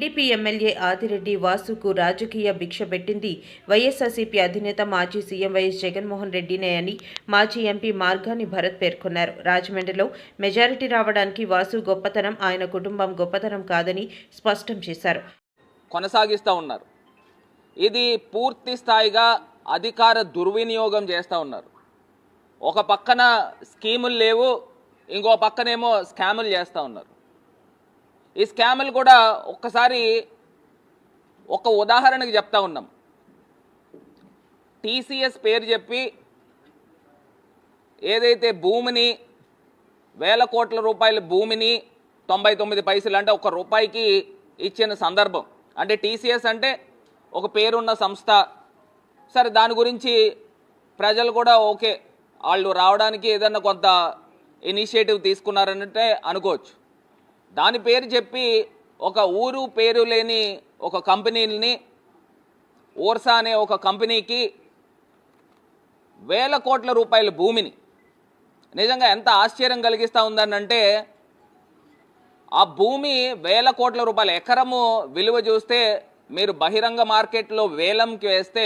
TDP MLA Adireddy వాసుకు రాజకీయ భిక్ష పెట్టింది వైఎస్ఆర్సీపీ అధినేత మాజీ సీఎం వైఎస్ జగన్మోహన్ రెడ్డినే అని మాజీ ఎంపీ మార్గాని భరత్ పేర్కొన్నారు. రాజమండ్రిలో మెజారిటీ రావడానికి వాసు గొప్పతనం, ఆయన కుటుంబం గొప్పతనం కాదని స్పష్టం చేశారు. కొనసాగిస్తూ ఉన్నారు. ఇది పూర్తి స్థాయిగా అధికార దుర్వినియోగం చేస్తూ ఉన్నారు. ఒక పక్కన స్కీములు లేవు, ఇంకో పక్కనేమో స్కాములు చేస్తూ ఉన్నారు. ఈ స్కాములు కూడా ఒక్కసారి ఒక ఉదాహరణకి చెప్తా ఉన్నాం. టీసీఎస్ పేరు చెప్పి ఏదైతే భూమిని, వేల కోట్ల రూపాయల భూమిని 99 పైసలు అంటే ఒక రూపాయికి ఇచ్చిన సందర్భం. అంటే టీసీఎస్ అంటే ఒక పేరున్న సంస్థ. సరే, దాని గురించి ప్రజలు కూడా ఓకే, వాళ్ళు రావడానికి ఏదన్నా కొంత ఇనిషియేటివ్ తీసుకున్నారంటే అనుకోవచ్చు. దాని పేరు చెప్పి ఒక ఊరు పేరు లేని ఒక కంపెనీని, ఓర్సా అనే ఒక కంపెనీకి వేల కోట్ల రూపాయల భూమిని, నిజంగా ఎంత ఆశ్చర్యం కలిగిస్తూ ఉందనంటే ఆ భూమి వేల కోట్ల రూపాయలు, ఎకరము విలువ చూస్తే మీరు బహిరంగ మార్కెట్లో వేలంకి వేస్తే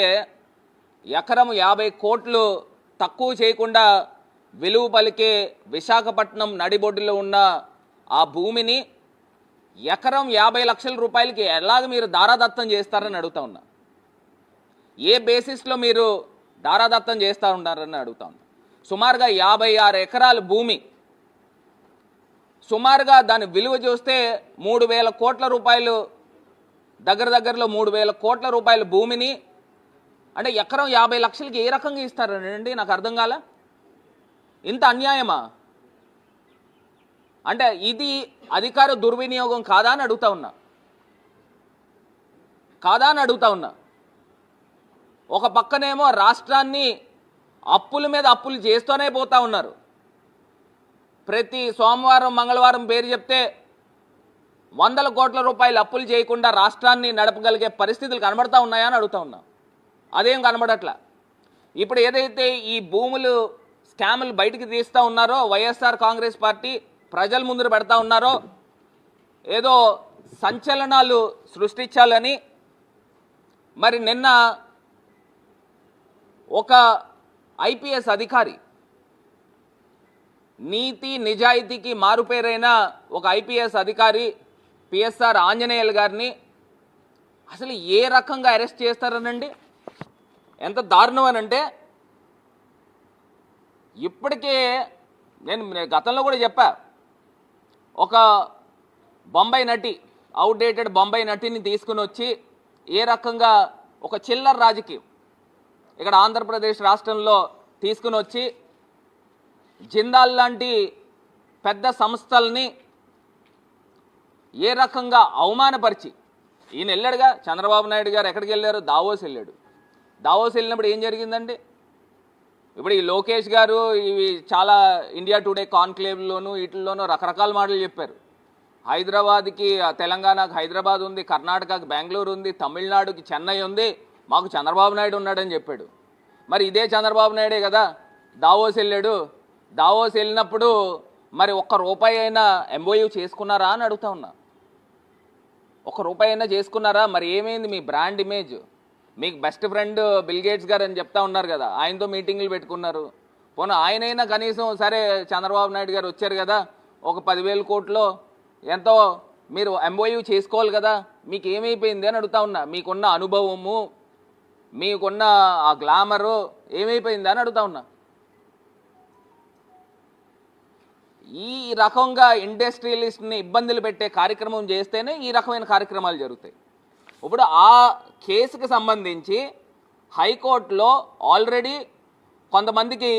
ఎకరం 50 కోట్లు తక్కువ చేయకుండా విలువ పలికే విశాఖపట్నం నడిబొడ్డులో ఉన్న ఆ భూమిని ఎకరం 50 లక్షల రూపాయలకి ఎలాగ మీరు దారాదత్తం చేస్తారని అడుగుతా ఉన్నా. ఏ బేసిస్లో మీరు దారాదత్తం చేస్తూ ఉంటారని అడుగుతా ఉన్నా. సుమారుగా 56 ఎకరాల భూమి, సుమారుగా దాని విలువ చూస్తే 3,000 కోట్ల రూపాయలు, దగ్గరలో 3,000 కోట్ల రూపాయల భూమిని అంటే ఎకరం 50 లక్షలకి ఏ రకంగా ఇస్తారనండి? నాకు అర్థం కాల. ఇంత అన్యాయమా? అంటే ఇది అధికార దుర్వినియోగం కాదా అని అడుగుతా ఉన్నా. ఒక పక్కనేమో రాష్ట్రాన్ని అప్పుల మీద అప్పులు చేస్తూనే పోతా ఉన్నారు. ప్రతి సోమవారం, మంగళవారం పేరు చెప్తే 100 కోట్ల రూపాయలు అప్పులు చేయకుండా రాష్ట్రాన్ని నడపగలిగే పరిస్థితులు కనబడతా ఉన్నాయా అని అడుగుతా ఉన్నా. అదేం కనబడట్లా. ఇప్పుడు ఏదైతే ఈ భూములు స్కాములు బయటికి తీస్తూ ఉన్నారో వైఎస్ఆర్ కాంగ్రెస్ పార్టీ ప్రజల ముందు పెడతా ఉన్నారో, ఏదో సంచలనాలు సృష్టించాలని, మరి నిన్న ఒక ఐపీఎస్ అధికారి, నీతి నిజాయితీకి మారుపేరైన ఒక ఐపీఎస్ అధికారి పిఎస్ఆర్ ఆంజనేయులు గారిని అసలు ఏ రకంగా అరెస్ట్ చేస్తారనండి? ఎంత దారుణం అనంటే, ఇప్పటికే నేను గతంలో కూడా చెప్పా, ఒక బొంబాయి నటి, అవుట్డేటెడ్ బొంబాయి నటిని తీసుకుని వచ్చి ఏ రకంగా ఒక చిల్లర రాజకీయం ఇక్కడ ఆంధ్రప్రదేశ్ రాష్ట్రంలో తీసుకుని వచ్చి జిందాల్ లాంటి పెద్ద సంస్థల్ని ఏ రకంగా అవమానపరిచి, ఈయన వెళ్ళాడుగా, చంద్రబాబు నాయుడు గారు ఎక్కడికి వెళ్ళారు? దావోస్ వెళ్ళాడు. దావోస్ వెళ్ళినప్పుడు ఏం జరిగిందండి? ఇప్పుడు ఈ లోకేష్ గారు ఇవి చాలా ఇండియా టుడే కాన్క్లేవ్లోనూ వీటిల్లోనూ రకరకాల మాటలు చెప్పారు. హైదరాబాద్కి, తెలంగాణకు హైదరాబాద్ ఉంది, కర్ణాటకకి బెంగళూరు ఉంది, తమిళనాడుకి చెన్నై ఉంది, మాకు చంద్రబాబు నాయుడు ఉన్నాడని చెప్పాడు. మరి ఇదే చంద్రబాబు నాయుడే కదా దావోస్ వెళ్ళాడు. దావోస్ వెళ్ళినప్పుడు మరి ₹1 అయినా ఎంఓయూ చేసుకున్నారా అని అడుగుతా ఉన్నా. ₹1 అయినా చేసుకున్నారా? మరి ఏమైంది మీ బ్రాండ్ ఇమేజ్? మీకు బెస్ట్ ఫ్రెండ్ బిల్ గేట్స్ గారు అని చెప్తా ఉన్నారు కదా, ఆయనతో మీటింగులు పెట్టుకున్నారు. పోనీ ఆయనైనా కనీసం సరే చంద్రబాబు నాయుడు గారు వచ్చారు కదా, ఒక 10,000 కోట్లో ఎంతో మీరు ఎంఓయూ చేసుకోవాలి కదా, మీకు ఏమైపోయింది అని అడుగుతా ఉన్నా. మీకున్న అనుభవము, మీకున్న ఆ గ్లామరు ఏమైపోయింది అని అడుగుతా ఉన్నా. ఈ రకంగా ఇండస్ట్రియలిస్ట్ని ఇబ్బందులు పెట్టే కార్యక్రమం చేస్తేనే ఈ రకమైన కార్యక్రమాలు జరుగుతాయి. ఇప్పుడు ఆ కేసుకు సంబంధించి హైకోర్టులో ఆల్రెడీ కొంతమందికి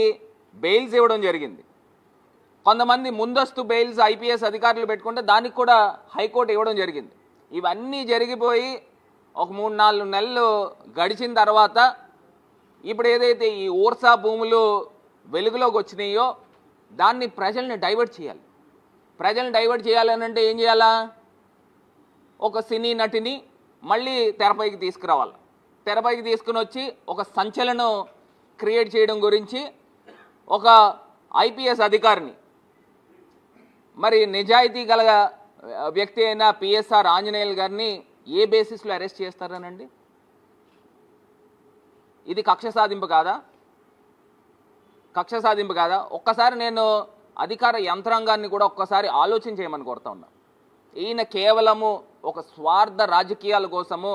బెయిల్స్ ఇవ్వడం జరిగింది. కొంతమంది ముందస్తు బెయిల్స్ ఐపీఎస్ అధికారులు పెట్టుకుంటే దానికి కూడా హైకోర్టు ఇవ్వడం జరిగింది. ఇవన్నీ జరిగిపోయి ఒక 3-4 నెలలు గడిచిన తర్వాత ఇప్పుడు ఏదైతే ఈ ఓర్సా భూములు వెలుగులోకి వచ్చినాయో దాన్ని ప్రజల్ని డైవర్ట్ చేయాలి. ప్రజల్ని డైవర్ట్ చేయాలని అంటే ఏం చేయాలా? ఒక సినీ నటిని మళ్ళీ తెరపైకి తీసుకురావాలి. తెరపైకి తీసుకుని వచ్చి ఒక సంచలనం క్రియేట్ చేయడం గురించి ఒక ఐపీఎస్ అధికారిని, మరి నిజాయితీ గల వ్యక్తి అయిన పిఎస్ఆర్ ఆంజనేయులు గారిని ఏ బేసిస్లో అరెస్ట్ చేస్తారనండి? ఇది కక్ష సాధింపు కాదా? కక్ష సాధింపు కాదా? ఒక్కసారి నేను అధికార యంత్రాంగాన్ని కూడా ఒక్కసారి ఆలోచన చేయమని కోరుతా ఉన్నా. ఈయన కేవలము ఒక స్వార్థ రాజకీయాల కోసము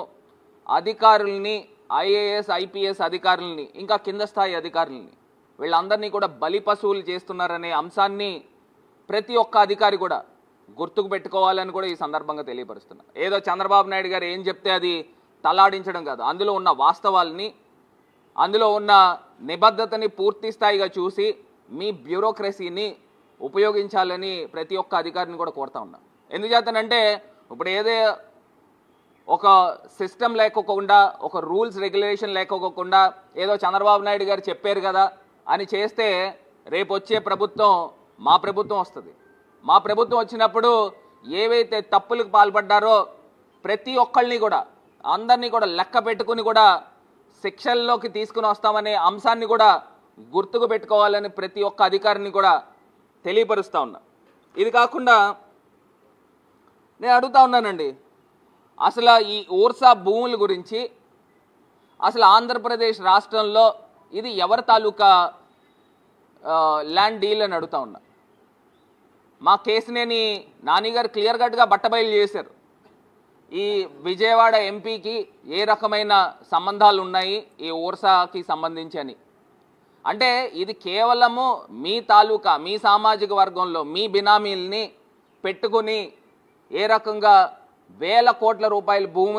అధికారుల్ని, ఐఏఎస్ ఐపీఎస్ అధికారుల్ని, ఇంకా కింద స్థాయి అధికారుల్ని, వీళ్ళందరినీ కూడా బలి పశువులు చేస్తున్నారనే అంశాన్ని ప్రతి ఒక్క అధికారి కూడా గుర్తుకు పెట్టుకోవాలని కూడా ఈ సందర్భంగా తెలియపరుస్తున్నా. ఏదో చంద్రబాబు నాయుడు గారు ఏం చెప్తే అది తలాడించడం కాదు, అందులో ఉన్న వాస్తవాల్ని, అందులో ఉన్న నిబద్ధతని పూర్తి స్థాయిగా చూసి మీ బ్యూరోక్రసీని ఉపయోగించాలని ప్రతి ఒక్క అధికారిని కూడా కోరుతా ఉన్నా. ఎందుచేతనంటే ఇప్పుడు ఏదో ఒక సిస్టమ్ లేకోకుండా, ఒక రూల్స్ రెగ్యులేషన్ లేకోకుండా ఏదో చంద్రబాబు నాయుడు గారు చెప్పారు కదా అని చేస్తే రేపు వచ్చే ప్రభుత్వం మా ప్రభుత్వం వస్తుంది. మా ప్రభుత్వం వచ్చినప్పుడు ఏవైతే తప్పులకు పాల్పడ్డారో ప్రతి ఒక్కళ్ళని కూడా, అందరినీ కూడా లెక్క పెట్టుకుని కూడా శిక్షల్లోకి తీసుకుని వస్తామనే అంశాన్ని కూడా గుర్తుకు పెట్టుకోవాలని ప్రతి ఒక్క అధికారిని కూడా తెలియపరుస్తూ ఉన్నా. ఇది కాకుండా నేను అడుగుతా ఉన్నానండి, అసలు ఈ ఊర్సా భూముల గురించి అసలు ఆంధ్రప్రదేశ్ రాష్ట్రంలో ఇది ఎవరి తాలూకా ల్యాండ్ డీల్ అని అడుగుతా ఉన్నా. మా కేసినేని నాని గారు క్లియర్ కట్గా బట్టబయలు చేశారు. ఈ విజయవాడ ఎంపీకి ఏ రకమైన సంబంధాలు ఉన్నాయి ఈ ఊర్సాకి సంబంధించి అని. అంటే ఇది కేవలము మీ తాలూకా, మీ సామాజిక వర్గంలో మీ బినామీల్ని పెట్టుకుని ఏ రకంగా వేల కోట్ల రూపాయల భూమి